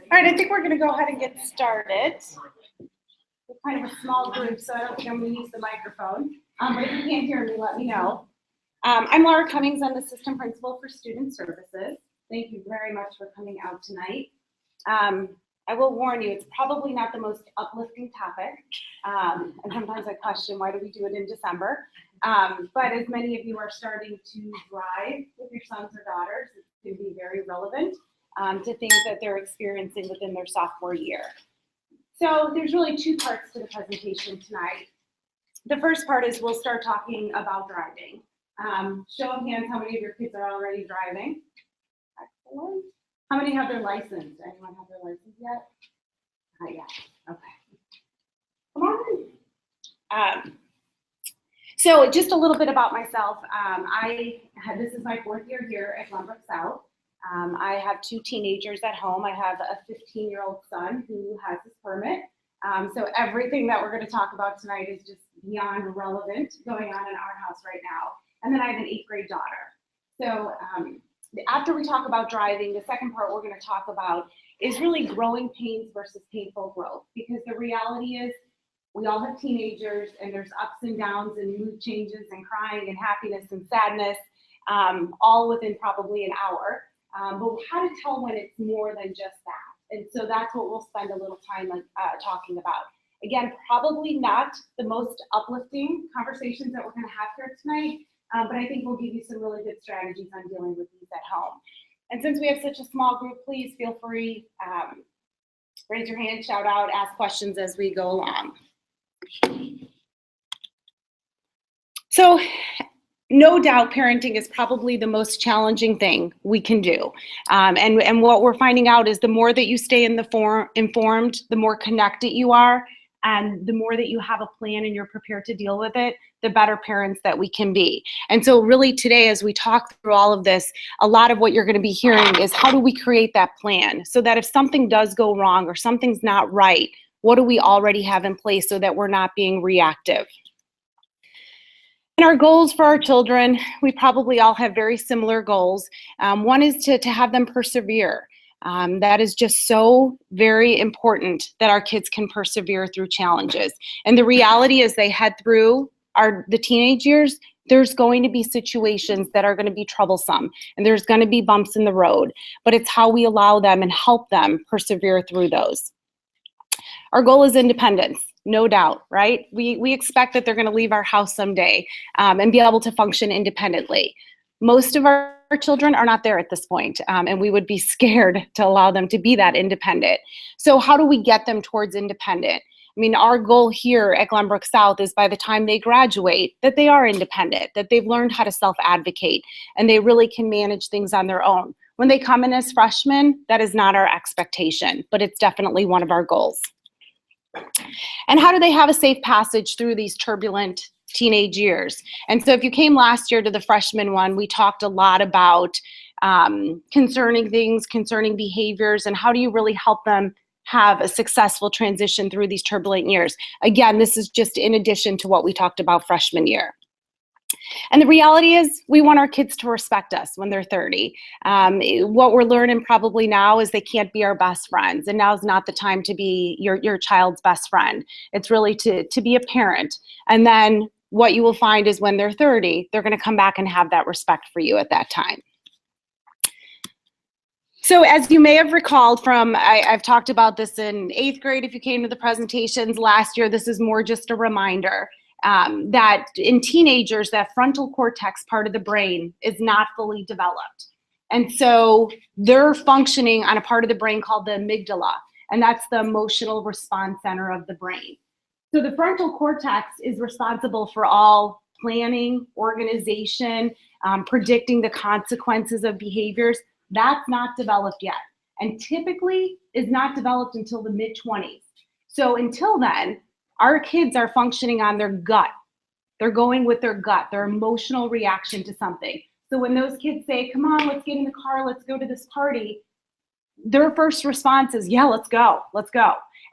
All right, I think we're going to go ahead and get started. We're kind of a small group, so I don't think I'm going to use the microphone. But if you can't hear me, let me know. I'm Laura Cummings. I'm the Assistant Principal for Student Services. Thank you very much for coming out tonight. I will warn you, it's probably not the most uplifting topic. And sometimes I question, why do we do it in December? But as many of you are starting to drive with your sons or daughters, it's going to be very relevant to things that they're experiencing within their sophomore year. So there's really two parts to the presentation tonight. The first part is we'll start talking about driving. Show of hands, how many of your kids are already driving? Excellent. How many have their license? Anyone have their license yet? Not yet. Okay. Come on. So just a little bit about myself. This is my 4th year here at Glenbrook South. I have 2 teenagers at home. I have a 15-year-old son who has his permit. So everything that we're going to talk about tonight is just beyond relevant going on in our house right now. And then I have an 8th grade daughter. So after we talk about driving, the second part we're going to talk about is really growing pains versus painful growth. Because the reality is we all have teenagers and there's ups and downs and mood changes and crying and happiness and sadness, all within probably an hour. But how to tell when it's more than just that. And so that's what we'll spend a little time talking about. Again, probably not the most uplifting conversations that we're going to have here tonight, but I think we'll give you some really good strategies on dealing with these at home. And since we have such a small group, please feel free, raise your hand, shout out, ask questions as we go along. So, no doubt parenting is probably the most challenging thing we can do. And what we're finding out is the more that you stay informed, the more connected you are, and the more that you have a plan and you're prepared to deal with it, the better parents that we can be. And so really today, as we talk through all of this, a lot of what you're going to be hearing is how do we create that plan so that if something does go wrong or something's not right, what do we already have in place so that we're not being reactive? And our goals for our children, we probably all have very similar goals. One is to have them persevere. That is just so very important that our kids can persevere through challenges. And the reality is they head through the teenage years, there's going to be situations that are going to be troublesome and there's going to be bumps in the road, but it's how we allow them and help them persevere through those. Our goal is independence, no doubt, right? We expect that they're going to leave our house someday and be able to function independently. Most of our children are not there at this point, and we would be scared to allow them to be that independent. So how do we get them towards independent? I mean, our goal here at Glenbrook South is by the time they graduate, that they are independent, that they've learned how to self-advocate, and they really can manage things on their own. When they come in as freshmen, that is not our expectation, but it's definitely one of our goals. And how do they have a safe passage through these turbulent teenage years? And so if you came last year to the freshman one, we talked a lot about concerning things, concerning behaviors, and how do you really help them have a successful transition through these turbulent years. Again, this is just in addition to what we talked about freshman year. And the reality is we want our kids to respect us when they're 30. What we're learning probably now is they can't be our best friends. And now's not the time to be your child's best friend. It's really to be a parent. And then what you will find is when they're 30, they're going to come back and have that respect for you at that time. So as you may have recalled from, I've talked about this in 8th grade if you came to the presentations last year, this is more just a reminder. That in teenagers, that frontal cortex part of the brain is not fully developed. And so they're functioning on a part of the brain called the amygdala, and that's the emotional response center of the brain. So the frontal cortex is responsible for all planning, organization, predicting the consequences of behaviors, That's not developed yet, and typically is not developed until the mid-20s. So until then, our kids are functioning on their gut. They're going with their gut, their emotional reaction to something. So when those kids say, come on, let's get in the car, let's go to this party, their first response is, yeah, let's go.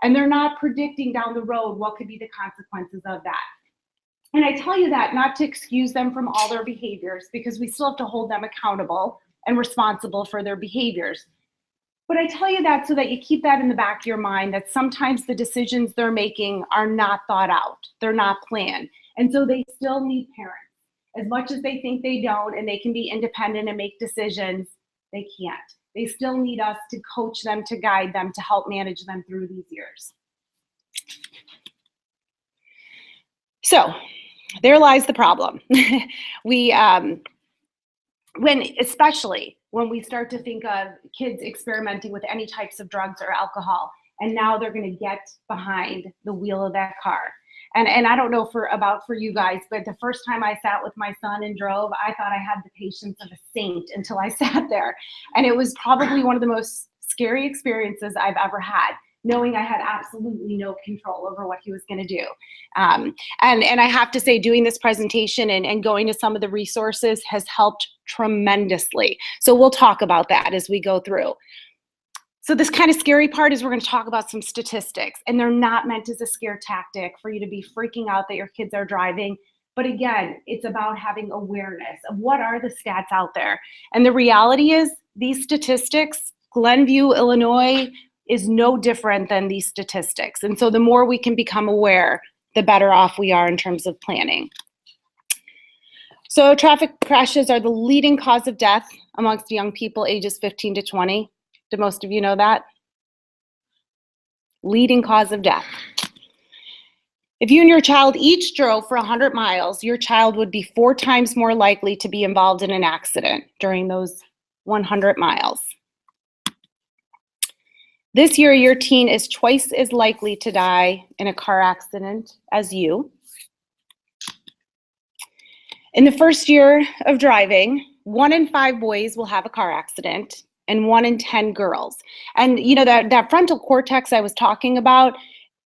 And they're not predicting down the road what could be the consequences of that. And I tell you that not to excuse them from all their behaviors, because we still have to hold them accountable and responsible for their behaviors. But I tell you that so that you keep that in the back of your mind, that sometimes the decisions they're making are not thought out, they're not planned. And so they still need parents. As much as they think they don't and they can be independent and make decisions, they can't. They still need us to coach them, to guide them, to help manage them through these years. So there lies the problem. Especially when we start to think of kids experimenting with any types of drugs or alcohol, and now they're going to get behind the wheel of that car. And I don't know for you guys, but the first time I sat with my son and drove, I thought I had the patience of a saint until I sat there. And it was probably one of the most scary experiences I've ever had, knowing I had absolutely no control over what he was going to do. And I have to say, doing this presentation and going to some of the resources has helped tremendously. So we'll talk about that as we go through. So this kind of scary part is we're going to talk about some statistics, and they're not meant as a scare tactic for you to be freaking out that your kids are driving. But again, it's about having awareness of what are the stats out there. And the reality is these statistics, Glenview, Illinois, is no different than these statistics. And so the more we can become aware, the better off we are in terms of planning. So traffic crashes are the leading cause of death amongst young people ages 15 to 20. Do most of you know that? Leading cause of death. If you and your child each drove for 100 miles, your child would be 4 times more likely to be involved in an accident during those 100 miles. This year, your teen is twice as likely to die in a car accident as you. In the first year of driving, 1 in 5 boys will have a car accident, and 1 in 10 girls. And you know, that frontal cortex I was talking about,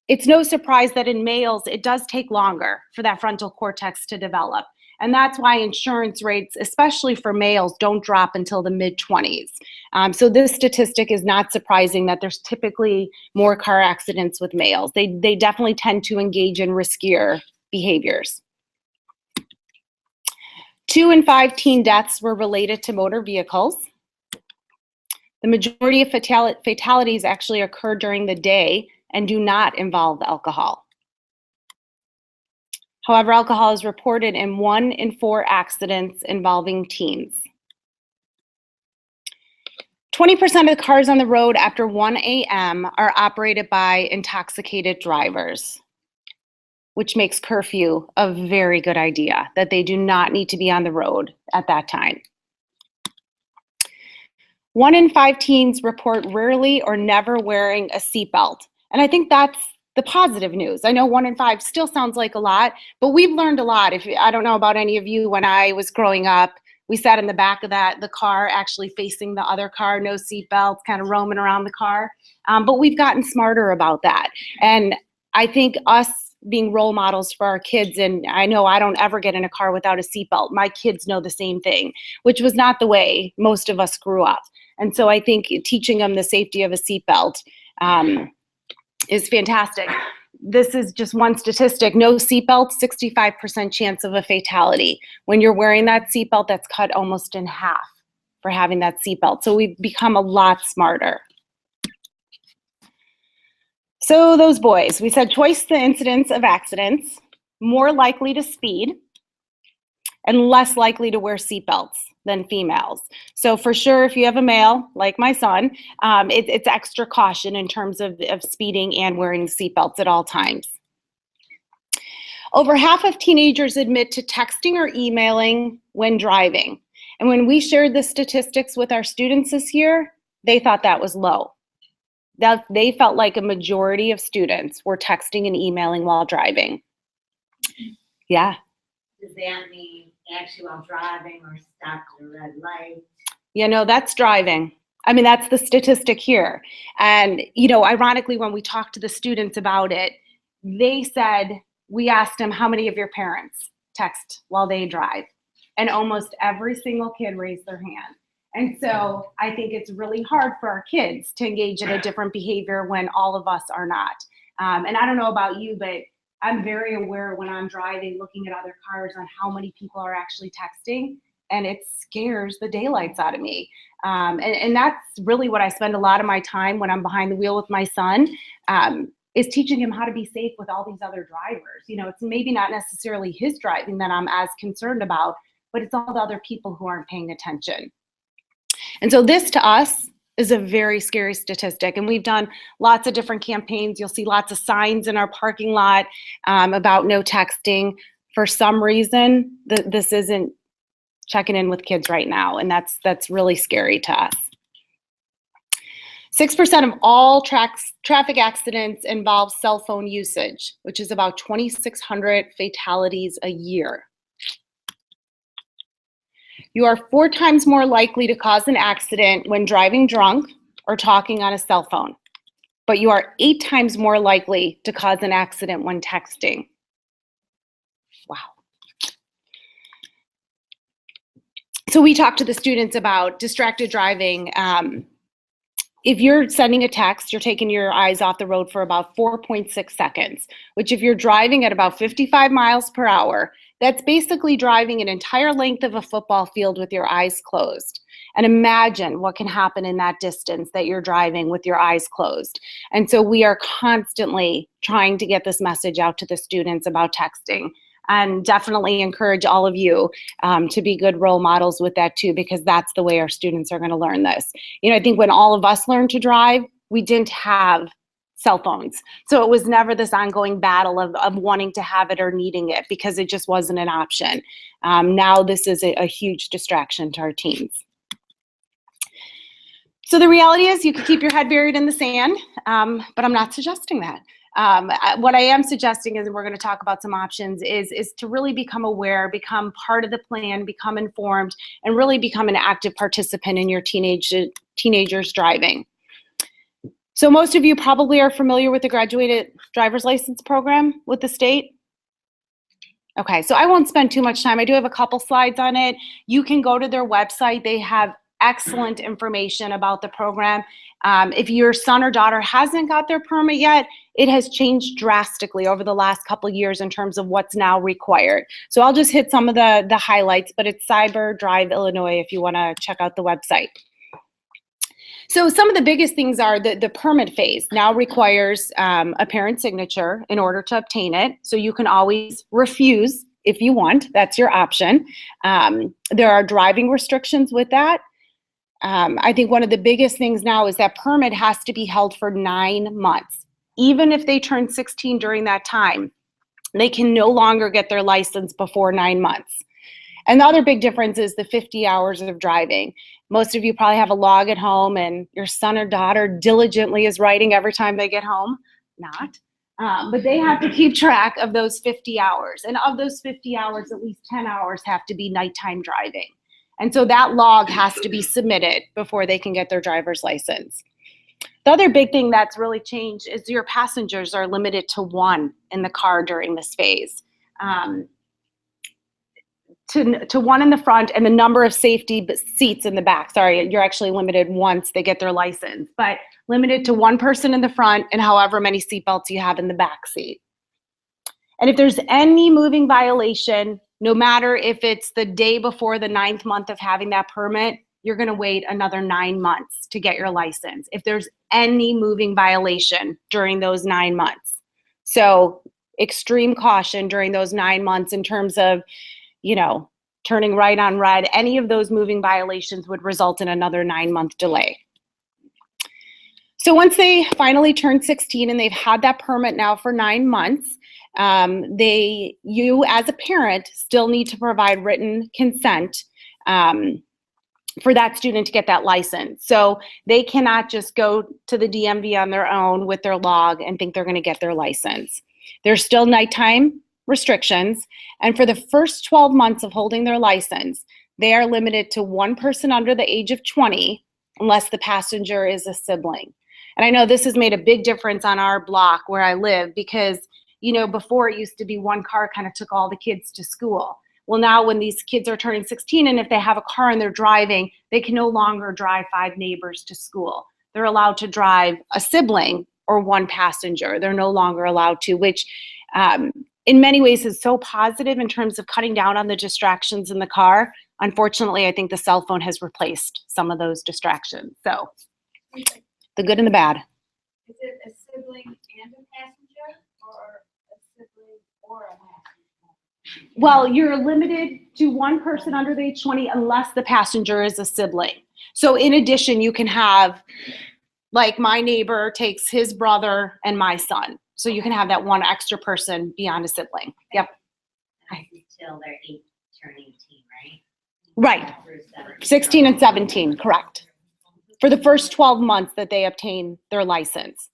it's no surprise that in males, it does take longer for that frontal cortex to develop. And that's why insurance rates, especially for males, don't drop until the mid-20s. So this statistic is not surprising that there's typically more car accidents with males. They definitely tend to engage in riskier behaviors. 2 in 5 teen deaths were related to motor vehicles. The majority of fatalities actually occur during the day and do not involve alcohol. However, alcohol is reported in 1 in 4 accidents involving teens. 20% of the cars on the road after 1 a.m. are operated by intoxicated drivers, which makes curfew a very good idea, that they do not need to be on the road at that time. 1 in 5 teens report rarely or never wearing a seatbelt. And I think that's the positive news. I know 1 in 5 still sounds like a lot, but we've learned a lot. I don't know about any of you, when I was growing up, we sat in the back of the car, actually facing the other car, no seatbelts, kind of roaming around the car. But we've gotten smarter about that. And I think us being role models for our kids, and I know I don't ever get in a car without a seatbelt. My kids know the same thing, which was not the way most of us grew up. And so I think teaching them the safety of a seatbelt is fantastic. This is just one statistic. No seatbelt, 65% chance of a fatality. When you're wearing that seatbelt, that's cut almost in half for having that seatbelt. So we've become a lot smarter. So those boys, we said twice the incidence of accidents, more likely to speed, and less likely to wear seatbelts than females. So for sure, if you have a male, like my son, it's extra caution in terms of speeding and wearing seatbelts at all times. Over half of teenagers admit to texting or emailing when driving. And when we shared the statistics with our students this year, they thought that was low. That they felt like a majority of students were texting and emailing while driving. Yeah. Does that mean actually while driving or stopped at a red light? That's driving. I mean, that's the statistic here. And, ironically, when we talked to the students about it, they said, we asked them, how many of your parents text while they drive? And almost every single kid raised their hand. And so I think it's really hard for our kids to engage in a different behavior when all of us are not. And I don't know about you, but I'm very aware when I'm driving, looking at other cars on how many people are actually texting, and it scares the daylights out of me. And that's really what I spend a lot of my time when I'm behind the wheel with my son, is teaching him how to be safe with all these other drivers. It's maybe not necessarily his driving that I'm as concerned about, but it's all the other people who aren't paying attention. And so this to us is a very scary statistic. And we've done lots of different campaigns. You'll see lots of signs in our parking lot about no texting. For some reason, this isn't checking in with kids right now. And that's really scary to us. 6% of all traffic accidents involve cell phone usage, which is about 2,600 fatalities a year. You are 4 times more likely to cause an accident when driving drunk or talking on a cell phone, but you are 8 times more likely to cause an accident when texting. Wow. So we talked to the students about distracted driving. If you're sending a text, you're taking your eyes off the road for about 4.6 seconds, which if you're driving at about 55 miles per hour, that's basically driving an entire length of a football field with your eyes closed. And imagine what can happen in that distance that you're driving with your eyes closed. And so we are constantly trying to get this message out to the students about texting. And definitely encourage all of you to be good role models with that too, because that's the way our students are going to learn this. I think when all of us learned to drive, we didn't have cell phones. So it was never this ongoing battle of wanting to have it or needing it, because it just wasn't an option. Now this is a huge distraction to our teens. So the reality is you can keep your head buried in the sand, but I'm not suggesting that. What I am suggesting is, and we're going to talk about some options, is to really become aware, become part of the plan, become informed, and really become an active participant in your teenagers driving. So most of you probably are familiar with the graduated driver's license program with the state. Okay, so I won't spend too much time. I do have a couple slides on it. You can go to their website. They have excellent information about the program. If your son or daughter hasn't got their permit yet, it has changed drastically over the last couple of years in terms of what's now required. So I'll just hit some of the highlights, but it's Cyber Drive Illinois if you want to check out the website. So some of the biggest things are the permit phase now requires a parent signature in order to obtain it. So you can always refuse if you want. That's your option. There are driving restrictions with that. I think one of the biggest things now is that permit has to be held for 9 months. Even if they turn 16 during that time, they can no longer get their license before 9 months. And the other big difference is the 50 hours of driving. Most of you probably have a log at home and your son or daughter diligently is writing every time they get home. Not. But they have to keep track of those 50 hours. And of those 50 hours, at least 10 hours have to be nighttime driving. And so that log has to be submitted before they can get their driver's license. The other big thing that's really changed is your passengers are limited to 1 in the car during this phase. To 1 in the front and the number of safety seats in the back. Sorry, you're actually limited once they get their license, but limited to 1 person in the front and however many seatbelts you have in the back seat. And if there's any moving violation, no matter if it's the day before the 9th month of having that permit, you're going to wait another 9 months to get your license if there's any moving violation during those 9 months. So extreme caution during those 9 months in terms of, turning right on red. Any of those moving violations would result in another 9-month delay. So once they finally turn 16 and they've had that permit now for 9 months, you as a parent still need to provide written consent for that student to get that license. So they cannot just go to the DMV on their own with their log and think they're going to get their license. There's still nighttime restrictions, and for the first 12 months of holding their license, they are limited to one person under the age of 20 unless the passenger is a sibling. And I know this has made a big difference on our block where I live because, you know, before it used to be one car kind of took all the kids to school. Well, now when these kids are turning 16 and if they have a car and they're driving, they can no longer drive 5 neighbors to school. They're allowed to drive a sibling or one passenger. They're no longer allowed to, which in many ways is so positive in terms of cutting down on the distractions in the car. Unfortunately, I think the cell phone has replaced some of those distractions. So the good and the bad. Is it a sibling and a passenger, or a sibling or a passenger? Well, you're limited to one person under the age 20 unless the passenger is a sibling. So in addition, you can have, like my neighbor takes his brother and my son. So you can have that one extra person beyond a sibling. Yep. Until they're turn 18, right? Right. 16 and 17, correct. For the first 12 months that they obtain their license.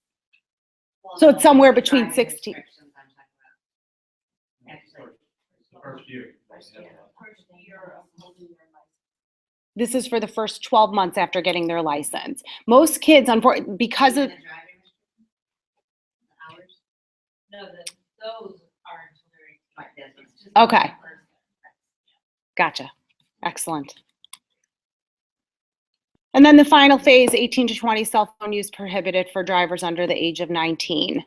So it's somewhere between 16. First year. This is for the first 12 months after getting their license. Most kids, because of No, those aren't very. Okay. Gotcha. Excellent. And then the final phase, 18 to 20, cell phone use prohibited for drivers under the age of 19.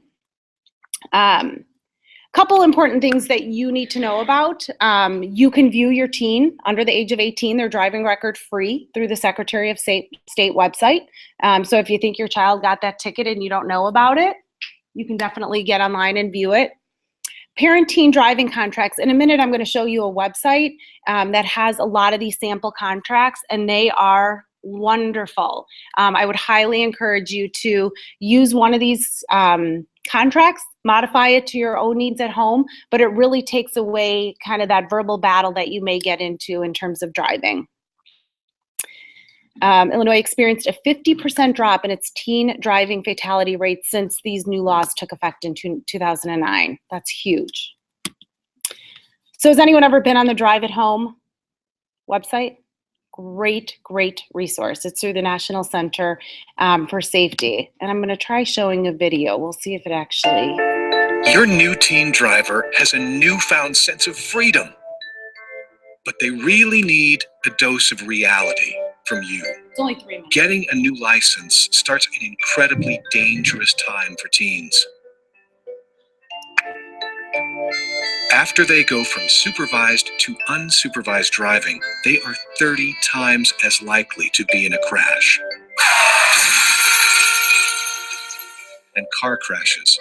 Couple important things that you need to know about. You can view your teen under the age of 18, their driving record free through the Secretary of State website. So if you think your child got that ticket and you don't know about it, you can definitely get online and view it. Parent-teen driving contracts. In a minute, I'm going to show you a website that has a lot of these sample contracts, and they are wonderful. I would highly encourage you to use one of these contracts, modify it to your own needs at home, but it really takes away kind of that verbal battle that you may get into in terms of driving. Illinois experienced a 50% drop in its teen driving fatality rate since these new laws took effect in 2009. That's huge. So has anyone ever been on the Drive at Home website? Great, great resource. It's through the National Center for Safety. And I'm going to try showing a video. We'll see if it actually... Your new teen driver has a newfound sense of freedom, but they really need a dose of reality from you. It's only 3 minutes. Getting a new license starts an incredibly dangerous time for teens. After they go from supervised to unsupervised driving, they are 30 times as likely to be in a crash. And car crashes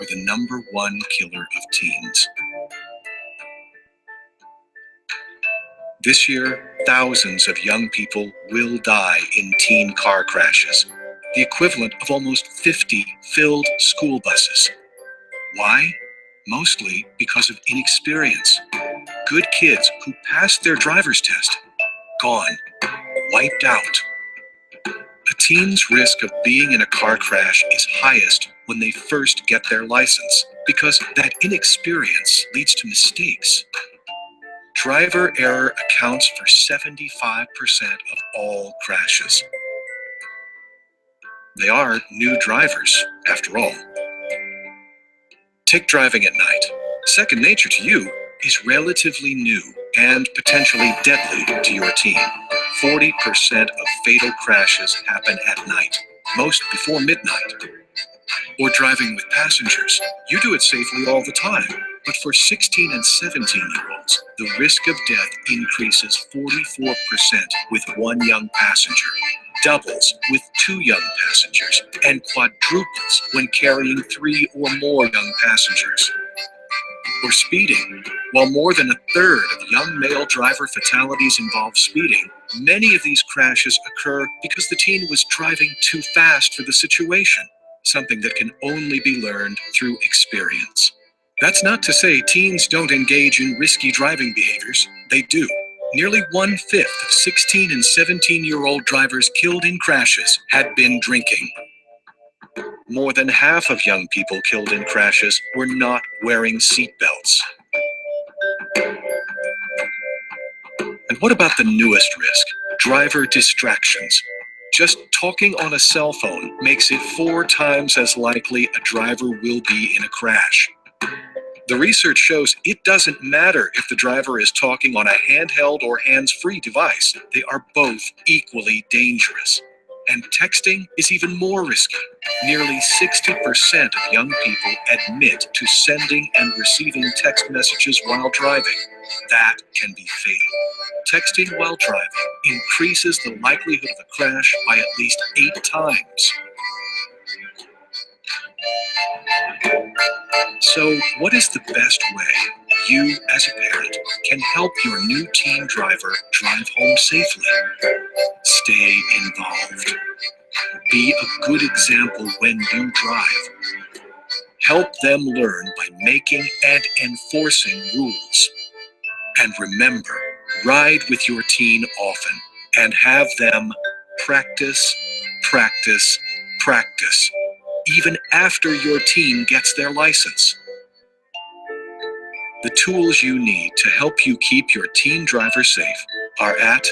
are the #1 killer of teens. This year, thousands of young people will die in teen car crashes, the equivalent of almost 50 filled school buses. Why? Mostly because of inexperience. Good kids who passed their driver's test, gone, wiped out. A teen's risk of being in a car crash is highest when they first get their license, because that inexperience leads to mistakes. Driver error accounts for 75% of all crashes. They are new drivers, after all. Take driving at night. Second nature to you is relatively new and potentially deadly to your teen. 40% of fatal crashes happen at night, most before midnight. Or driving with passengers. You do it safely all the time. But for 16 and 17-year-olds, the risk of death increases 44% with one young passenger, doubles with 2 young passengers, and quadruples when carrying 3 or more young passengers. Or speeding. While more than 1/3 of young male driver fatalities involve speeding, many of these crashes occur because the teen was driving too fast for the situation, something that can only be learned through experience. That's not to say teens don't engage in risky driving behaviors. They do. Nearly 1/5 of 16 and 17-year-old drivers killed in crashes had been drinking. More than half of young people killed in crashes were not wearing seatbelts. And what about the newest risk? Driver distractions. Just talking on a cell phone makes it 4 times as likely a driver will be in a crash. The research shows it doesn't matter if the driver is talking on a handheld or hands-free device. They are both equally dangerous. And texting is even more risky. Nearly 60% of young people admit to sending and receiving text messages while driving. That can be fatal. Texting while driving increases the likelihood of a crash by at least 8 times. So, what is the best way you, as a parent, can help your new teen driver drive home safely? Stay involved. Be a good example when you drive. Help them learn by making and enforcing rules. And remember, ride with your teen often and have them practice, practice, practice, even after your teen gets their license. The tools you need to help you keep your teen driver safe are at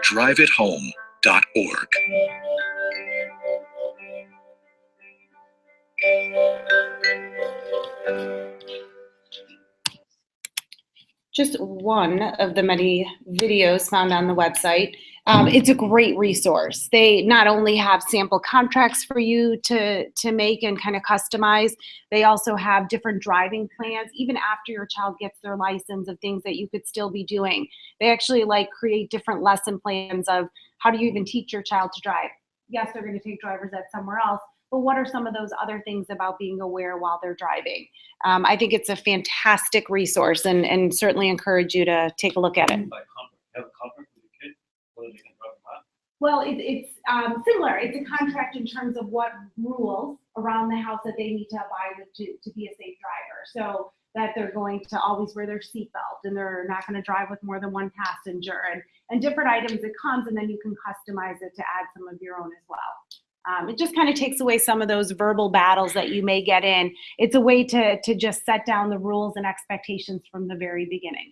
driveithome.org. Just one of the many videos found on the website. It's a great resource. They not only have sample contracts for you to make and kind of customize, they also have different driving plans, even after your child gets their license, of things that you could still be doing. They actually create different lesson plans of how do you even teach your child to drive. Yes, they're going to take driver's ed somewhere else, but what are some of those other things about being aware while they're driving? I think it's a fantastic resource and certainly encourage you to take a look at it. Like have a contract with the kid, whether they can drive or not. Well, it's similar. It's a contract in terms of what rules around the house that they need to abide with to be a safe driver. So that they're going to always wear their seatbelt and they're not going to drive with more than one passenger and different items it comes, and then you can customize it to add some of your own as well. It just kind of takes away some of those verbal battles that you may get in. It's a way to just set down the rules and expectations from the very beginning.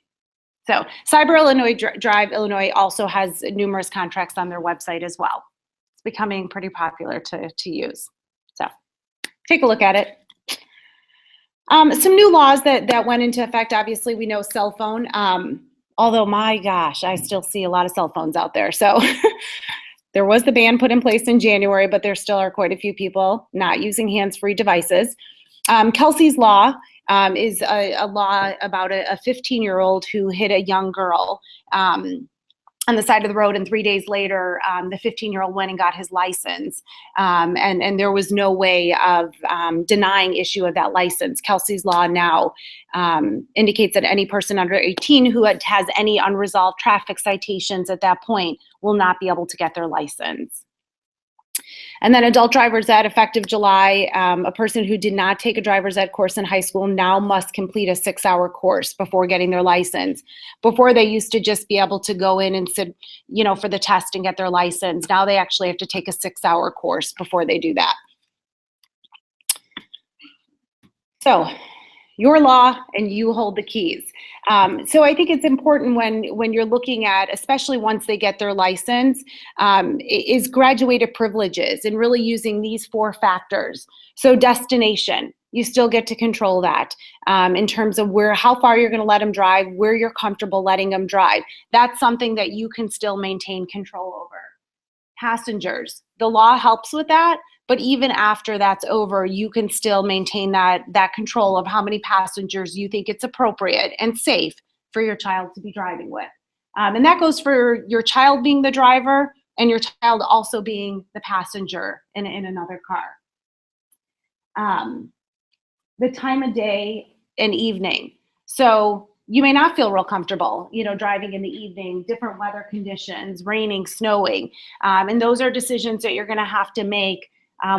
So Cyber Illinois Drive Illinois also has numerous contracts on their website as well. It's becoming pretty popular to use. So take a look at it. Some new laws that went into effect. Obviously, we know cell phone. Although, my gosh, I still see a lot of cell phones out there. So there was the ban put in place in January, but there still are quite a few people not using hands-free devices. Kelsey's Law is a law about a 15-year-old who hit a young girl on the side of the road, and 3 days later, the 15-year-old went and got his license, and there was no way of denying issue of that license. Kelsey's Law now indicates that any person under 18 who has any unresolved traffic citations at that point will not be able to get their license. And then adult driver's ed, effective July, a person who did not take a driver's ed course in high school now must complete a 6-hour course before getting their license. Before, they used to just be able to go in and sit, for the test and get their license. Now they actually have to take a 6-hour course before they do that. So, your law and you hold the keys. So I think it's important when you're looking at, especially once they get their license, is graduated privileges and really using these 4 factors. So destination, you still get to control that in terms of how far you're going to let them drive, where you're comfortable letting them drive. That's something that you can still maintain control over. Passengers, the law helps with that. But even after that's over, you can still maintain that control of how many passengers you think it's appropriate and safe for your child to be driving with. And that goes for your child being the driver and your child also being the passenger in another car. The time of day and evening. So you may not feel real comfortable, driving in the evening, different weather conditions, raining, snowing. And those are decisions that you're going to have to make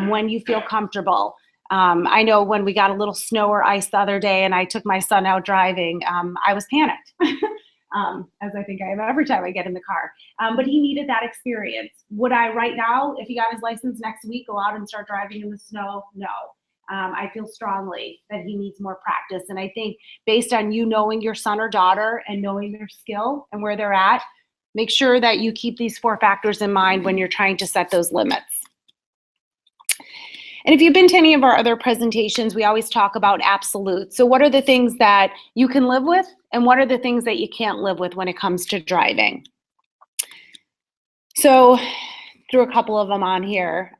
when you feel comfortable. I know when we got a little snow or ice the other day and I took my son out driving, I was panicked, as I think I am every time I get in the car. But he needed that experience. Would I right now, if he got his license next week, go out and start driving in the snow? No. I feel strongly that he needs more practice. And I think based on you knowing your son or daughter and knowing their skill and where they're at, make sure that you keep these 4 factors in mind when you're trying to set those limits. And if you've been to any of our other presentations, we always talk about absolutes. So what are the things that you can live with, and what are the things that you can't live with when it comes to driving? So threw a couple of them on here.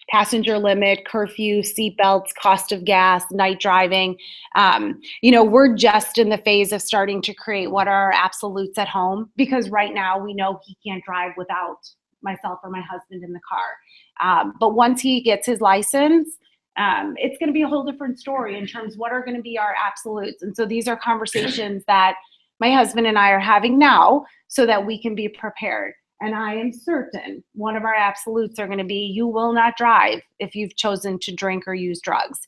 Passenger limit, curfew, seatbelts, cost of gas, night driving. We're just in the phase of starting to create what are our absolutes at home, because right now we know he can't drive without myself or my husband in the car. But once he gets his license, it's going to be a whole different story in terms of what are going to be our absolutes. And so these are conversations that my husband and I are having now so that we can be prepared. And I am certain one of our absolutes are going to be, you will not drive if you've chosen to drink or use drugs.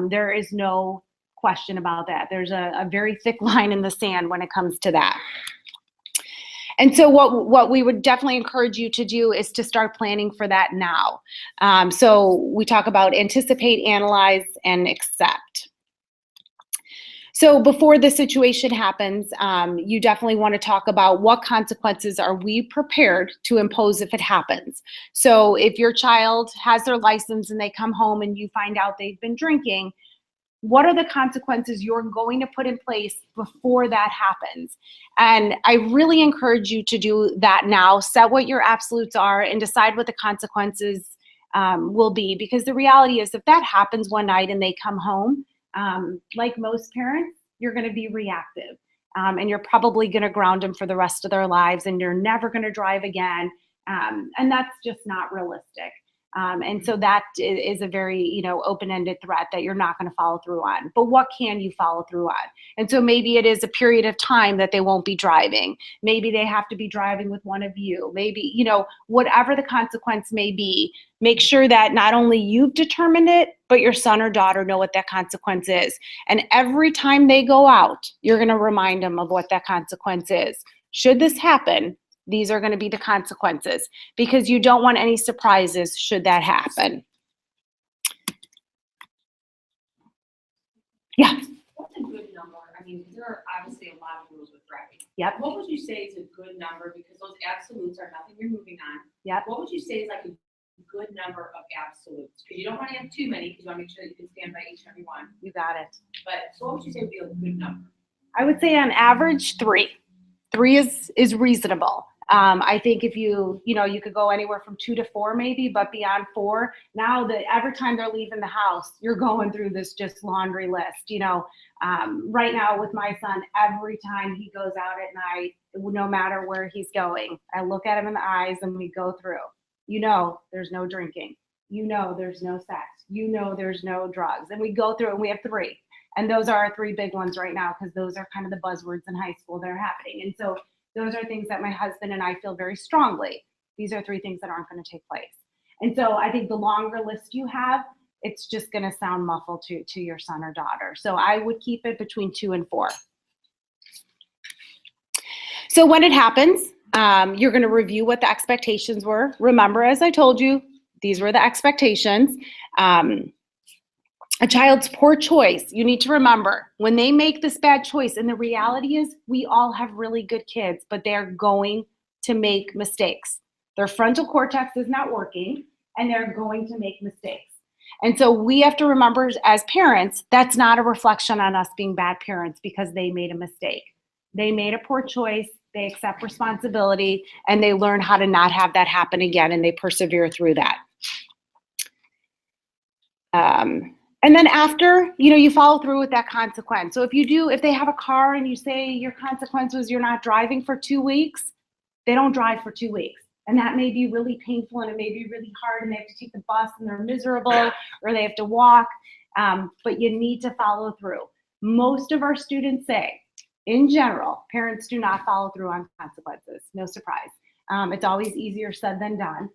There is no question about that. There's a very thick line in the sand when it comes to that. And so what we would definitely encourage you to do is to start planning for that now. So we talk about anticipate, analyze, and accept. So before the situation happens, you definitely want to talk about what consequences are we prepared to impose if it happens. So if your child has their license and they come home and you find out they've been drinking, what are the consequences you're going to put in place before that happens? And I really encourage you to do that now. Set what your absolutes are and decide what the consequences will be. Because the reality is, if that happens one night and they come home, like most parents, you're going to be reactive. And you're probably going to ground them for the rest of their lives, and you're never going to drive again. And that's just not realistic. And so that is a very, open-ended threat that you're not going to follow through on. But what can you follow through on? And so maybe it is a period of time that they won't be driving. Maybe they have to be driving with one of you. Maybe, whatever the consequence may be, make sure that not only you've determined it, but your son or daughter know what that consequence is. And every time they go out, you're going to remind them of what that consequence is. Should this happen, these are going to be the consequences, because you don't want any surprises should that happen. Yeah. What's a good number? I mean, there are obviously a lot of rules with driving. Yep. What would you say is a good number? Because those absolutes are nothing you're moving on. Yep. What would you say is like a good number of absolutes? Because you don't want to have too many, because you want to make sure that you can stand by each and every one. You got it. But so what would you say would be a good number? I would say on average 3. 3 is reasonable. I think if you could go anywhere from 2 to 4 maybe, but beyond 4, now that every time they're leaving the house, you're going through this just laundry list. Right now with my son, every time he goes out at night, no matter where he's going, I look at him in the eyes and we go through. There's no drinking. There's no sex. There's no drugs. And we go through and we have 3. And those are our 3 big ones right now, because those are kind of the buzzwords in high school that are happening. And so those are things that my husband and I feel very strongly. These are 3 things that aren't going to take place. And so I think the longer list you have, it's just going to sound muffled to your son or daughter. So I would keep it between 2 and 4. So when it happens, you're going to review what the expectations were. Remember, as I told you, these were the expectations. A child's poor choice, you need to remember, when they make this bad choice, and the reality is we all have really good kids, but they're going to make mistakes. Their frontal cortex is not working, and they're going to make mistakes. And so we have to remember as parents, that's not a reflection on us being bad parents because they made a mistake. They made a poor choice, they accept responsibility, and they learn how to not have that happen again, and they persevere through that. And then after, you follow through with that consequence. So if they have a car and you say your consequence was you're not driving for 2 weeks, they don't drive for 2 weeks. And that may be really painful, and it may be really hard, and they have to take the bus and they're miserable, or they have to walk, but you need to follow through. Most of our students say, in general, parents do not follow through on consequences. No surprise. It's always easier said than done.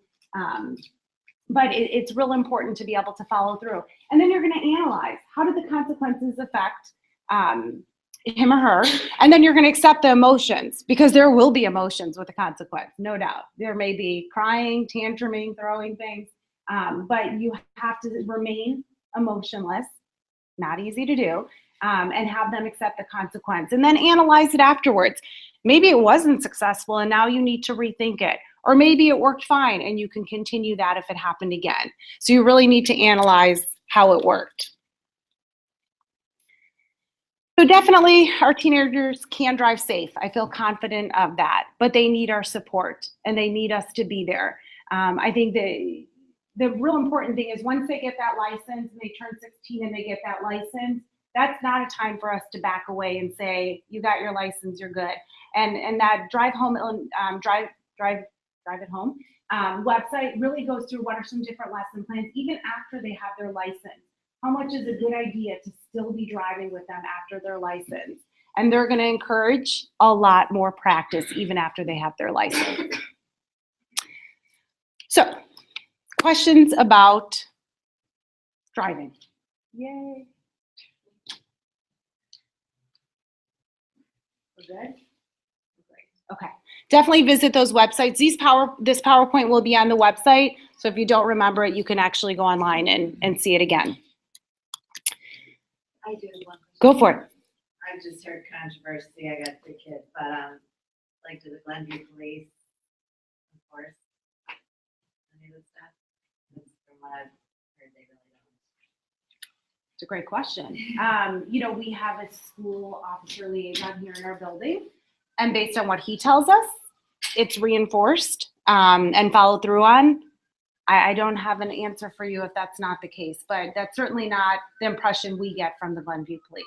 But it's real important to be able to follow through. And then you're going to analyze, how did the consequences affect him or her? And then you're going to accept the emotions, because there will be emotions with the consequence, no doubt. There may be crying, tantruming, throwing things, but you have to remain emotionless, not easy to do, and have them accept the consequence and then analyze it afterwards. Maybe it wasn't successful and now you need to rethink it. Or maybe it worked fine and you can continue that if it happened again. So you really need to analyze how it worked. So definitely our teenagers can drive safe. I feel confident of that, but they need our support and they need us to be there. I think the real important thing is once they get that license and they turn 16 and they get that license, that's not a time for us to back away and say, you got your license, you're good. And that drive it home website really goes through what are some different lesson plans, even after they have their license. How much is a good idea to still be driving with them after their license? And they're going to encourage a lot more practice even after they have their license. So, questions about driving? Yay. We're good? Okay. Definitely visit those websites. This PowerPoint will be on the website. So if you don't remember it, you can actually go online and see it again. I do have one question. Go for it. I just heard controversy, I got 3 kids, but, like, do the Glenview police enforce any of this stuff? That's from what I've heard, they really don't. It's a great question. We have a school officer liaison here in our building, and based on what he tells us, it's reinforced and followed through on. I don't have an answer for you if that's not the case, but that's certainly not the impression we get from the Glenview police.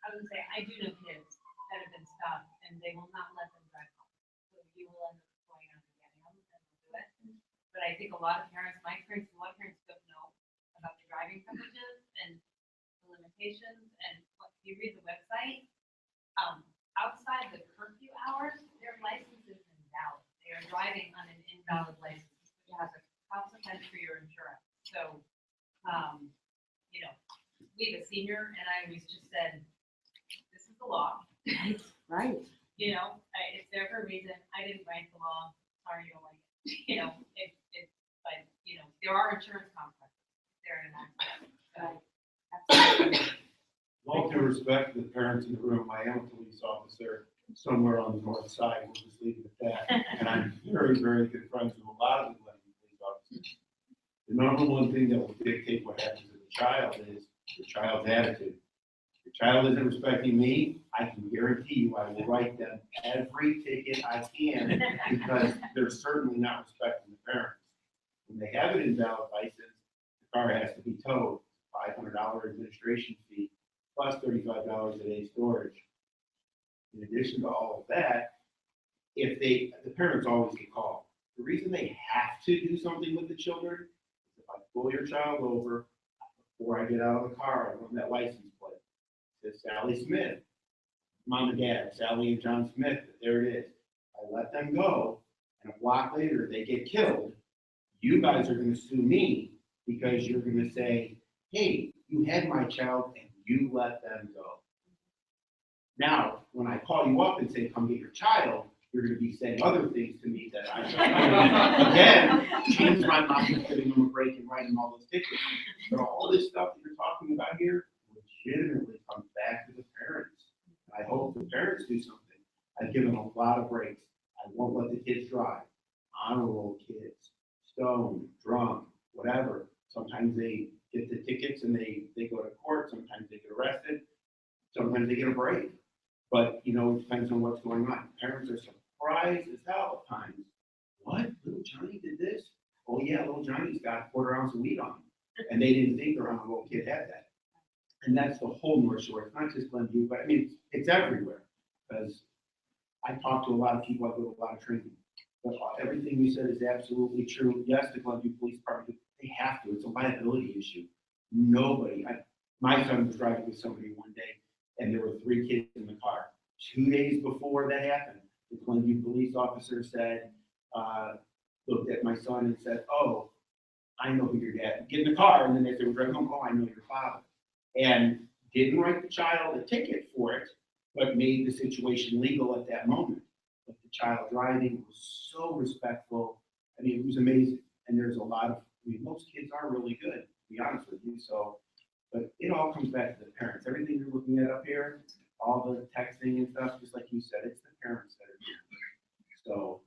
I would say, I do know kids that have been stopped and they will not let them drive home. So you will end up going out and getting them and they'll do it. But I think a lot of parents, my experience, a lot of parents don't know about the driving privileges and the limitations. And if you read the website, outside the curfew hours, their license is invalid. They are driving on an invalid license, which has a consequence for your insurance. So, we have a senior and I always just said, this is the law. Right. It's there for a reason. I didn't write the law. Sorry, you don't like it. But there are insurance consequences. They're in an accident. So, Absolutely. All due respect to the parents in the room, I am a police officer somewhere on the north side, we'll just leave it at that. And I'm very, very good friends with a lot of the Glenview police officers. The number one thing that will dictate what happens to the child is the child's attitude. If the child isn't respecting me, I can guarantee you I will write them every ticket I can because they're certainly not respecting the parents. When they have an invalid license, the car has to be towed, $500 administration fee, plus $35 a day storage. In addition to all of that, the parents always get called. The reason they have to do something with the children is if I pull your child over, before I get out of the car, I want that license plate. It says Sally Smith, mom and dad, Sally and John Smith, there it is. I let them go, and a block later they get killed. You guys are going to sue me because you're going to say, hey, you had my child and you let them go. Now, when I call you up and say, come get your child, you're going to be saying other things to me that I again change my mind of giving them a break and writing all those tickets. But all this stuff that you're talking about here legitimately comes back to the parents. I hope the parents do something. I've given a lot of breaks. I won't let the kids drive. Honor roll kids, stoned, drunk, whatever. Sometimes they get the tickets and they go to court. Sometimes they get arrested. Sometimes they get a break. But, it depends on what's going on. Parents are surprised as hell at times. What? Little Johnny did this? Oh, yeah, little Johnny's got a quarter ounce of weed on him. And they didn't think their own little kid had that. And that's the whole North Shore. It's not just Glenview, but it's everywhere. Because I talk to a lot of people, I go to a lot of training. But everything you said is absolutely true. Yes, the Glenview Police Department, they have to. It's a liability issue. My son was driving with somebody one day, and there were 3 kids in the car. 2 days before that happened, the Glenview police officer said, looked at my son and said, oh, I know who your dad. Get in the car, and then as they were driving home, oh, I know your father. And didn't write the child a ticket for it, but made the situation legal at that moment. But the child driving was so respectful. It was amazing. And there's a lot of I mean, most kids are really good, to be honest with you, so, but it all comes back to the parents. Everything you're looking at up here, all the texting and stuff, just like you said, it's the parents that are doing it. So,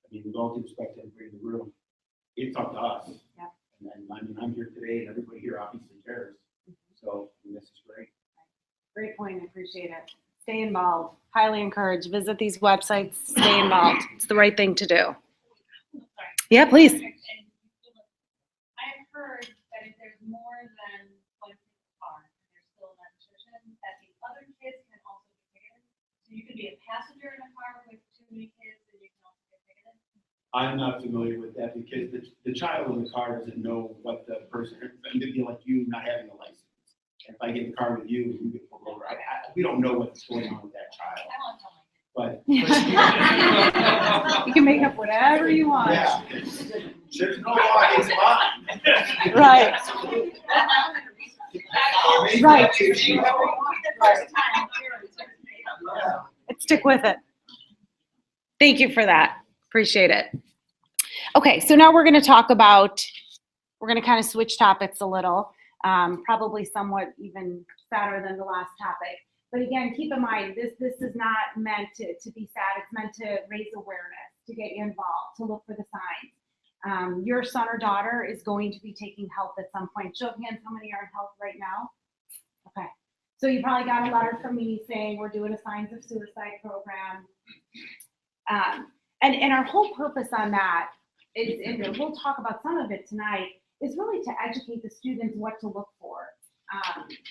I mean, with all due respect to everybody in the room, it's up to us. Yeah. And I mean, I'm here today, and everybody here obviously cares. So, I mean, this is great. Great point, I appreciate it. Stay involved, highly encouraged, visit these websites, stay involved. It's the right thing to do. Sorry. Yeah, please. And I've heard that if there's more than one kid in the car, and there's still that restriction, that the other kids can also be ticketed. So you could be a passenger in a car with too many kids, and you can also get ticketed. I'm not familiar with that because the child in the car doesn't know what the person, it'd be like you not having a license. If I get in the car with you, you get pulled over. We don't know what's going on with that child, I won't tell my kids. but. You can make up whatever you want. Yeah, there's no law against lying. Right. Right. Let's stick with it. Thank you for that. Appreciate it. Okay, so now we're going to talk about, we're going to kind of switch topics a little, probably somewhat even sadder than the last topic. But again, keep in mind, this is not meant to be sad. It's meant to raise awareness, to get you involved, to look for the signs. Your son or daughter is going to be taking health at some point. Show of hands, how many are in health right now? Okay. So you probably got a letter from me saying we're doing a signs of suicide program. And our whole purpose on that is, and we'll talk about some of it tonight, is really to educate the students what to look for.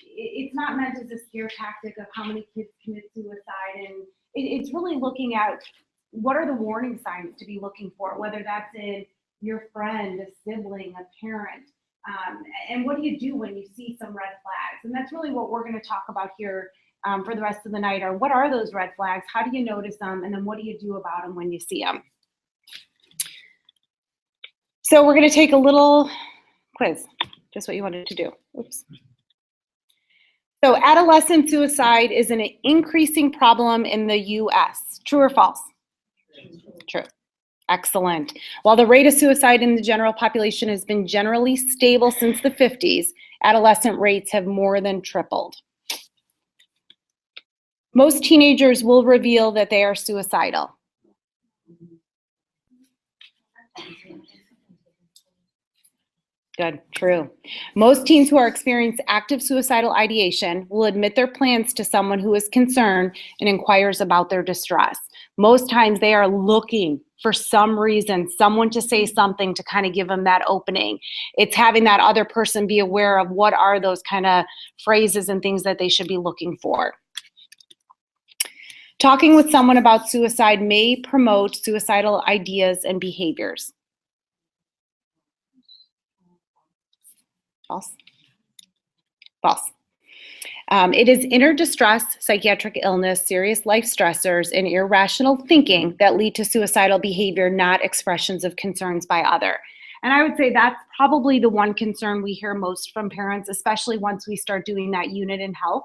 It's not meant as a scare tactic of how many kids commit suicide, and it's really looking at what are the warning signs to be looking for, whether that's in your friend, a sibling, a parent, and what do you do when you see some red flags? And that's really what we're going to talk about here for the rest of the night, are what are those red flags, how do you notice them, and then what do you do about them when you see them? So we're going to take a little quiz, just what you wanted to do. Oops. So adolescent suicide is an increasing problem in the U.S. True or false? True. Excellent. While the rate of suicide in the general population has been generally stable since the 50s, adolescent rates have more than tripled. Most teenagers will reveal that they are suicidal. Good, true. Most teens who are experiencing active suicidal ideation will admit their plans to someone who is concerned and inquires about their distress. Most times they are looking for some reason, someone to say something to kind of give them that opening. It's having that other person be aware of what are those kind of phrases and things that they should be looking for. Talking with someone about suicide may promote suicidal ideas and behaviors. False. False. It is inner distress, psychiatric illness, serious life stressors, and irrational thinking that lead to suicidal behavior, not expressions of concerns by other. And I would say that's probably the one concern we hear most from parents, especially once we start doing that unit in health,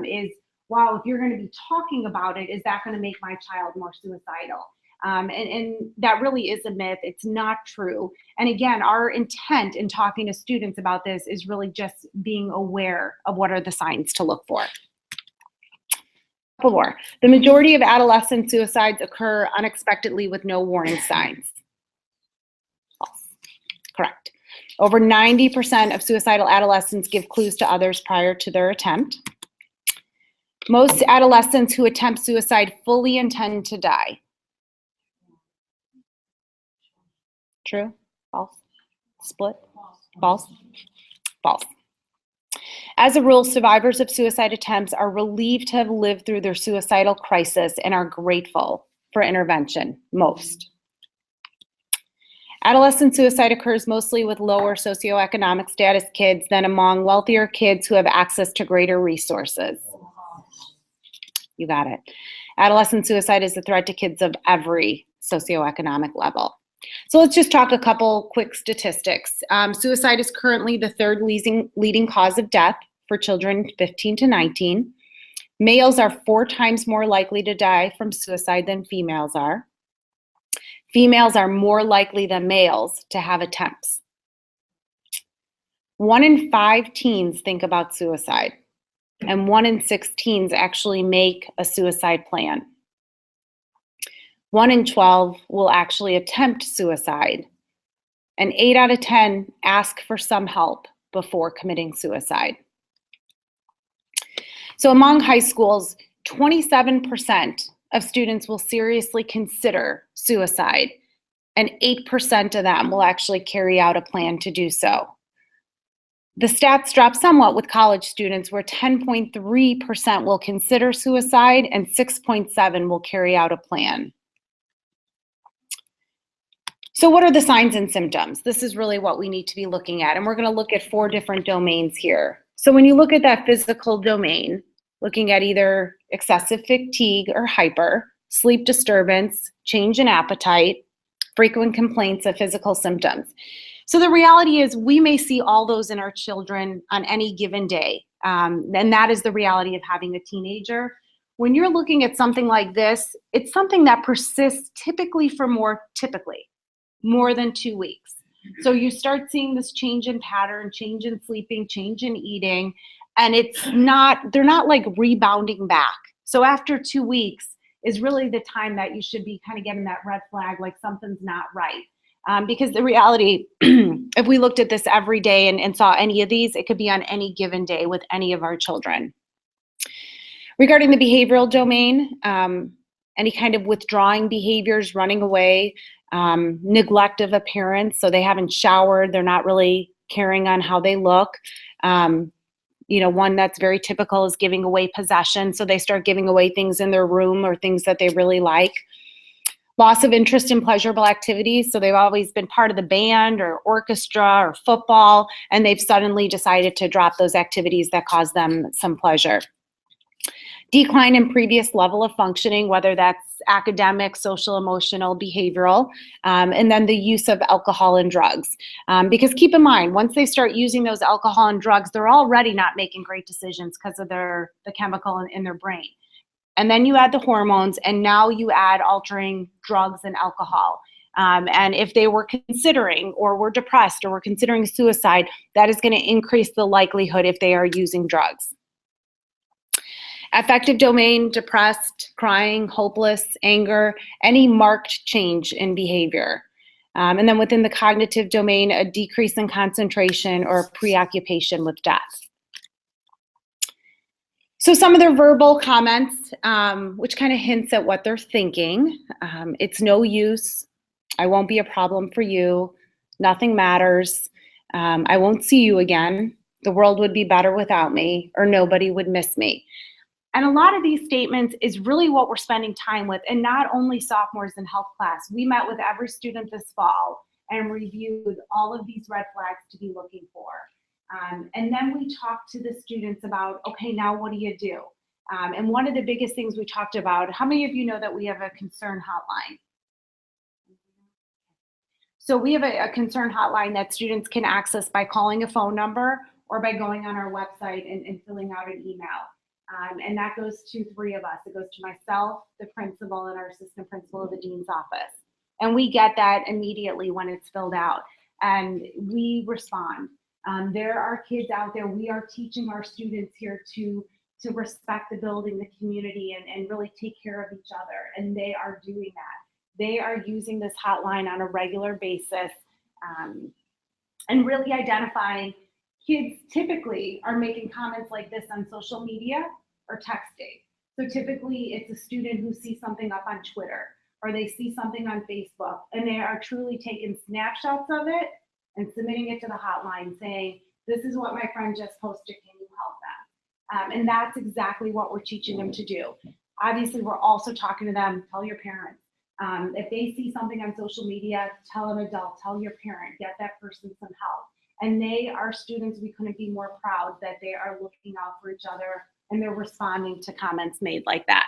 is, wow, if you're going to be talking about it, is that going to make my child more suicidal? And that really is a myth. It's not true. And again, our intent in talking to students about this is really just being aware of what are the signs to look for. More. The majority of adolescent suicides occur unexpectedly with no warning signs. False. Correct. Over 90% of suicidal adolescents give clues to others prior to their attempt. Most adolescents who attempt suicide fully intend to die. True? False? Split? False? False. As a rule, survivors of suicide attempts are relieved to have lived through their suicidal crisis and are grateful for intervention, most. Adolescent suicide occurs mostly with lower socioeconomic status kids than among wealthier kids who have access to greater resources. You got it. Adolescent suicide is a threat to kids of every socioeconomic level. So let's just talk a couple quick statistics. Suicide is currently the third leading cause of death for children 15 to 19. Males are 4 times more likely to die from suicide than females are. Females are more likely than males to have attempts 1 in 5 teens think about suicide, and 1 in 6 teens actually make a suicide plan. 1 in 12 will actually attempt suicide, and 8 out of 10 ask for some help before committing suicide. So among high schools, 27% of students will seriously consider suicide, and 8% of them will actually carry out a plan to do so. The stats drop somewhat with college students, where 10.3% will consider suicide and 6.7% will carry out a plan. So what are the signs and symptoms? This is really what we need to be looking at, and we're going to look at 4 different domains here. So when you look at that physical domain, looking at either excessive fatigue or hyper, sleep disturbance, change in appetite, frequent complaints of physical symptoms. So the reality is we may see all those in our children on any given day, and that is the reality of having a teenager. When you're looking at something like this, it's something that persists typically for more than 2 weeks. So you start seeing this change in pattern, change in sleeping, change in eating, and they're not like rebounding back. So after 2 weeks is really the time that you should be kind of getting that red flag, like something's not right. Because the reality, if we looked at this every day and saw any of these, it could be on any given day with any of our children. Regarding the behavioral domain, any kind of withdrawing behaviors, running away, neglect of appearance, so they haven't showered, they're not really caring on how they look. One that's very typical is giving away possession, so they start giving away things in their room or things that they really like. Loss of interest in pleasurable activities, so they've always been part of the band or orchestra or football, and they've suddenly decided to drop those activities that cause them some pleasure. Decline in previous level of functioning, whether that's academic, social, emotional, behavioral, and then the use of alcohol and drugs. Because keep in mind, once they start using those alcohol and drugs, they're already not making great decisions because of the chemical in their brain. And then you add the hormones, and now you add altering drugs and alcohol. And if they were considering or were depressed or were considering suicide, that is going to increase the likelihood if they are using drugs. Affective domain, depressed, crying, hopeless, anger, any marked change in behavior. And then within the cognitive domain, a decrease in concentration or preoccupation with death. So some of their verbal comments, which kind of hints at what they're thinking. It's no use. I won't be a problem for you. Nothing matters. I won't see you again. The world would be better without me, or nobody would miss me. And a lot of these statements is really what we're spending time with, and not only sophomores in health class. We met with every student this fall and reviewed all of these red flags to be looking for. And then we talked to the students about, okay, now what do you do? And one of the biggest things we talked about, how many of you know that we have a concern hotline? So we have a concern hotline that students can access by calling a phone number or by going on our website and filling out an email. And that goes to 3 of us. It goes to myself, the principal, and our assistant principal of the dean's office. And we get that immediately when it's filled out, and we respond. There are kids out there. We are teaching our students here to respect the building, the community, and really take care of each other. And they are doing that. They are using this hotline on a regular basis, and really identifying. Kids typically are making comments like this on social media or texting. So typically it's a student who sees something up on Twitter, or they see something on Facebook, and they are truly taking snapshots of it and submitting it to the hotline saying, this is what my friend just posted, can you help them? And that's exactly what we're teaching them to do. Obviously, we're also talking to them, tell your parents. If they see something on social media, tell an adult, tell your parent, get that person some help. And they are students, we couldn't be more proud that they are looking out for each other and they're responding to comments made like that.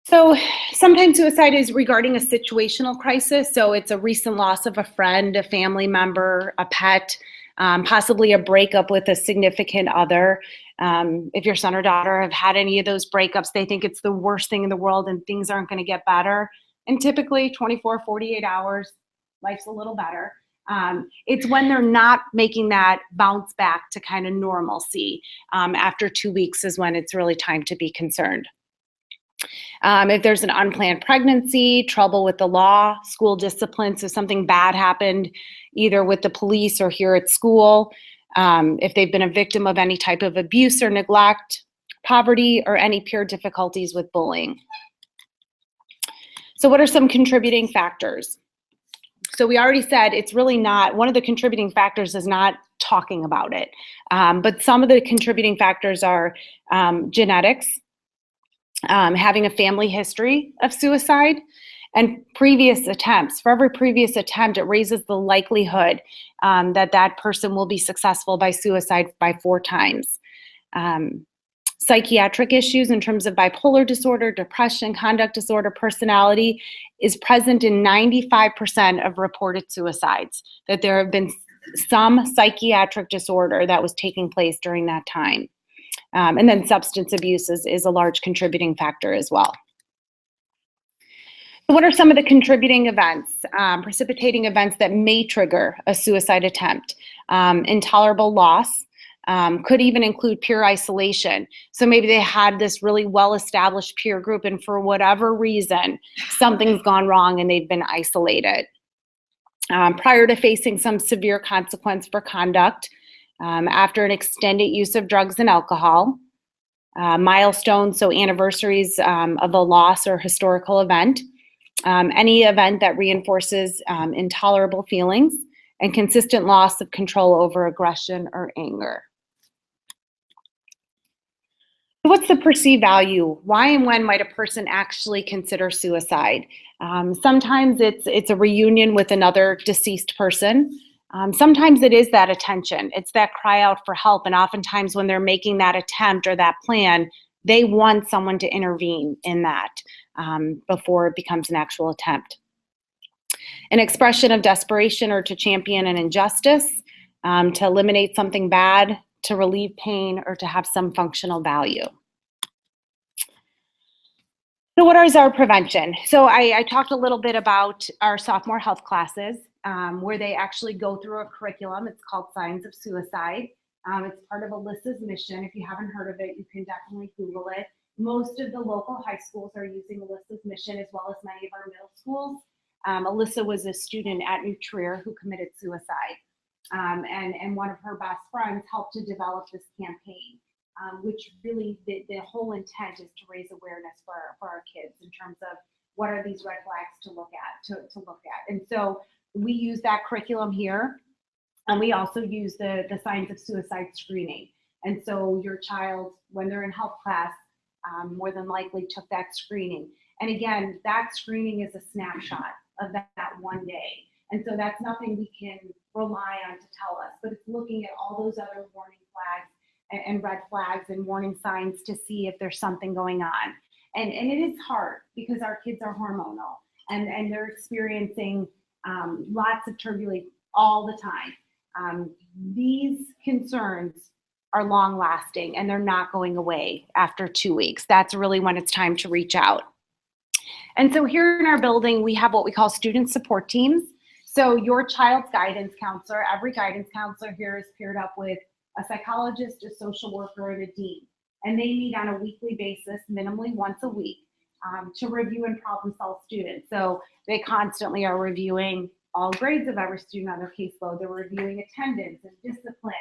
So sometimes suicide is regarding a situational crisis. So it's a recent loss of a friend, a family member, a pet, possibly a breakup with a significant other. If your son or daughter have had any of those breakups, they think it's the worst thing in the world and things aren't going to get better. And typically 24, 48 hours, life's a little better. It's when they're not making that bounce back to kind of normalcy. After 2 weeks is when it's really time to be concerned. If there's an unplanned pregnancy, trouble with the law, school discipline, so something bad happened either with the police or here at school, if they've been a victim of any type of abuse or neglect, poverty, or any peer difficulties with bullying. So what are some contributing factors? So we already said it's really not, one of the contributing factors is not talking about it. But some of the contributing factors are genetics, having a family history of suicide, and previous attempts. For every previous attempt, it raises the likelihood that that person will be successful by suicide by 4 times. Psychiatric issues in terms of bipolar disorder, depression, conduct disorder, personality is present in 95% of reported suicides, that there have been some psychiatric disorder that was taking place during that time. And then substance abuse is a large contributing factor as well. So what are some of the contributing events, precipitating events that may trigger a suicide attempt? Intolerable loss. Could even include peer isolation. So maybe they had this really well-established peer group and for whatever reason, something's gone wrong and they've been isolated. Prior to facing some severe consequence for conduct, after an extended use of drugs and alcohol, milestones, so anniversaries of a loss or historical event, any event that reinforces intolerable feelings, and consistent loss of control over aggression or anger. What's the perceived value? Why and when might a person actually consider suicide? Sometimes it's a reunion with another deceased person. Sometimes it is that attention. It's that cry out for help. And oftentimes when they're making that attempt or that plan, they want someone to intervene in that before it becomes an actual attempt. An expression of desperation or to champion an injustice, to eliminate something bad, to relieve pain, or to have some functional value. So what is our prevention? So I talked a little bit about our sophomore health classes, where they actually go through a curriculum. It's called Signs of Suicide. It's part of Alyssa's mission. If you haven't heard of it, you can definitely Google it. Most of the local high schools are using Alyssa's mission, as well as many of our middle schools. Alyssa was a student at New Trier who committed suicide. And one of her best friends helped to develop this campaign, which really the whole intent is to raise awareness for our kids in terms of what are these red flags to look at. And so we use that curriculum here, and we also use the signs of suicide screening. And so your child, when they're in health class, more than likely took that screening. And again, that screening is a snapshot of that one day. And so that's nothing we can rely on to tell us, but it's looking at all those other warning flags and red flags and warning signs to see if there's something going on. And it is hard because our kids are hormonal and they're experiencing lots of turbulence all the time. These concerns are long lasting and they're not going away after 2 weeks. That's really when it's time to reach out. And so here in our building, we have what we call student support teams. So your child's guidance counselor, every guidance counselor here is paired up with a psychologist, a social worker, and a dean. And they meet on a weekly basis, minimally once a week, to review and problem solve students. So they constantly are reviewing all grades of every student on their caseload. They're reviewing attendance and discipline.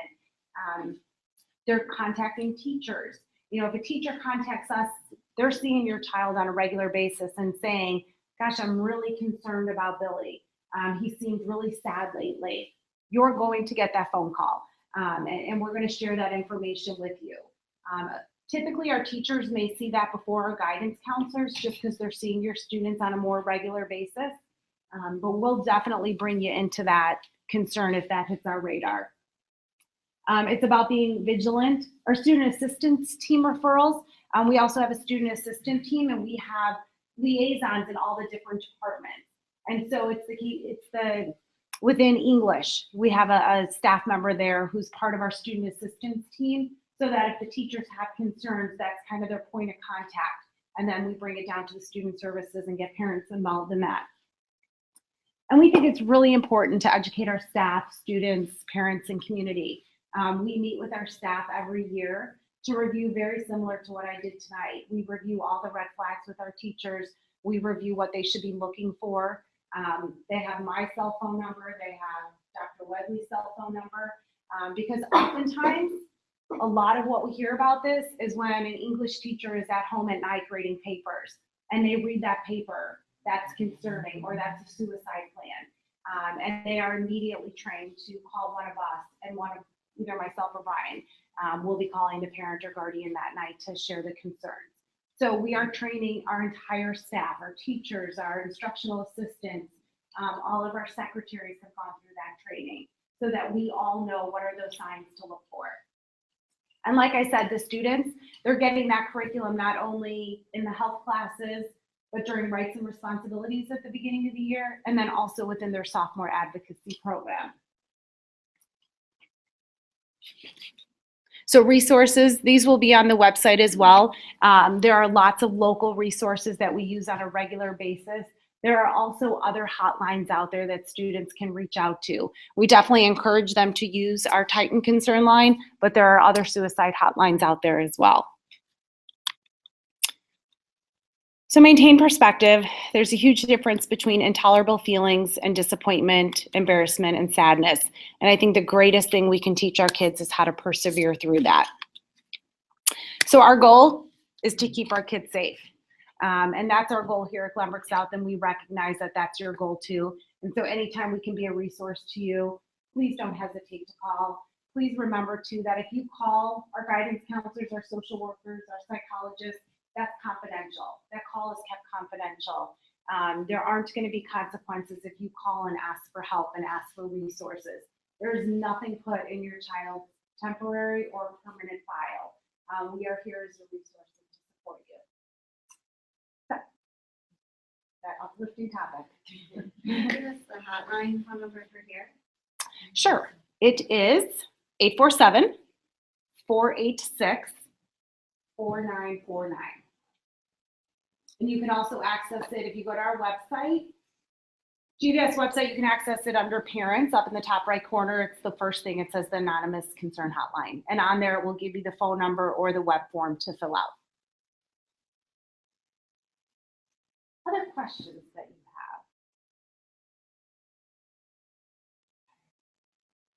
They're contacting teachers. You know, if a teacher contacts us, they're seeing your child on a regular basis and saying, gosh, I'm really concerned about Billy. He seemed really sad lately. You're going to get that phone call, and we're going to share that information with you. Typically, our teachers may see that before our guidance counselors just because they're seeing your students on a more regular basis. But we'll definitely bring you into that concern if that hits our radar. It's about being vigilant. Our student assistance team referrals. We also have a student assistant team, and we have liaisons in all the different departments. And so it's within English, we have a staff member there who's part of our student assistance team, so that if the teachers have concerns, that's kind of their point of contact. And then we bring it down to the student services and get parents involved in that. And we think it's really important to educate our staff, students, parents, and community. We meet with our staff every year to review, very similar to what I did tonight. We review all the red flags with our teachers. We review what they should be looking for. They have my cell phone number. They have Dr. Wesley's cell phone number. Because oftentimes, a lot of what we hear about this is when an English teacher is at home at night grading papers and they read that paper that's concerning or that's a suicide plan. And they are immediately trained to call one of us, and one of either myself or Brian will be calling the parent or guardian that night to share the concerns. So we are training our entire staff, our teachers, our instructional assistants, all of our secretaries have gone through that training so that we all know what are those signs to look for. And like I said, the students, they're getting that curriculum not only in the health classes, but during rights and responsibilities at the beginning of the year, and then also within their sophomore advocacy program. So resources, these will be on the website as well. There are lots of local resources that we use on a regular basis. There are also other hotlines out there that students can reach out to. We definitely encourage them to use our Titan Concern line, but there are other suicide hotlines out there as well. So maintain perspective. There's a huge difference between intolerable feelings and disappointment, embarrassment, and sadness. And I think the greatest thing we can teach our kids is how to persevere through that. So our goal is to keep our kids safe. And that's our goal here at Glenbrook South, and we recognize that that's your goal too. And so anytime we can be a resource to you, please don't hesitate to call. Please remember too that if you call our guidance counselors, our social workers, our psychologists, that's confidential. That call is kept confidential. There aren't going to be consequences if you call and ask for help and ask for resources. There's nothing put in your child's temporary or permanent file. We are here as a resource to support you. That uplifting topic. Can you give us the hotline phone number for here? Sure. It is 847-486-4949. And you can also access it if you go to our website. GVS website, you can access it under parents up in the top right corner. It's the first thing. It says the anonymous concern hotline. And on there, it will give you the phone number or the web form to fill out. Other questions that you have?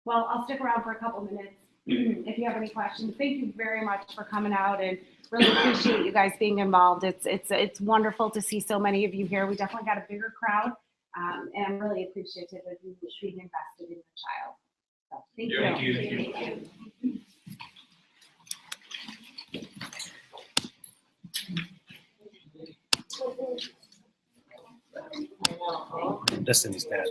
Well, I'll stick around for a couple minutes if you have any questions. Thank you very much for coming out, and really appreciate you guys being involved. It's wonderful to see so many of you here. We definitely got a bigger crowd, and I'm really appreciative of you being invested in your child. So, thank you. Thank you. Destiny's dad.